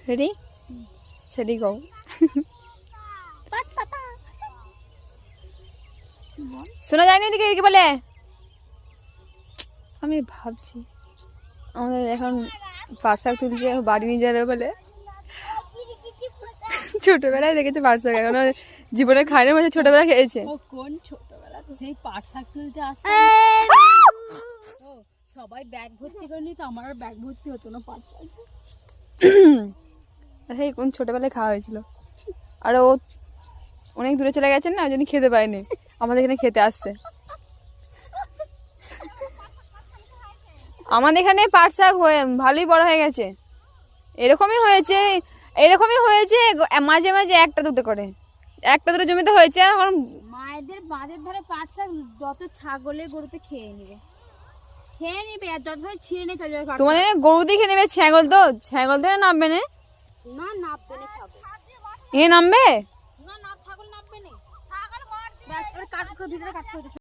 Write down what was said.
Ready সেডি গো। শোনা যায়নি এদিকে, এদিকে বলে। আমি ভাবছি আমাদের এখন পাট শাক তুলছে, বাড়ি নিয়ে যাবে বলে। ছোটবেলায় দেখেছে পাট শাক, এখন জীবনে খায় না, মাঝে ছোটবেলা খেয়েছে। কোন ছোটবেলা সেই পাট শাক তুলতে আসতো, সবাই ব্যাগ ভর্তি করে নিত, আমার আর ব্যাগ ভর্তি হতো না পাট শাক। সেই কোন ছোটবেলায় খাওয়া হয়েছিল। আর ও অনেক দূরে চলে গেছেন না, ওই জন্য খেতে পায়নি, আমাদের এখানে খেতে আসছে। আমাদের এখানে পাট শাক ভালোই বড় হয়ে গেছে। এরকমই হয়েছে মাঝে মাঝে একটা দুটো করে, একটা দুটো জমিতে হয়েছে। এখন মায়েদের বাঁধের ধারে পাট শাক যত ছাগলে গরুতে খেয়ে নিবে আর যত ধরে ছিঁড়ে নিয়ে চলে যাবে। তোমাদের গরু দিয়ে নেবে, ছাগল তো নামবে না, নামবে না ছাগল, নামবে না ছাগল নামবে না, ছাগল মার কাট করে ভিতরে কাট করে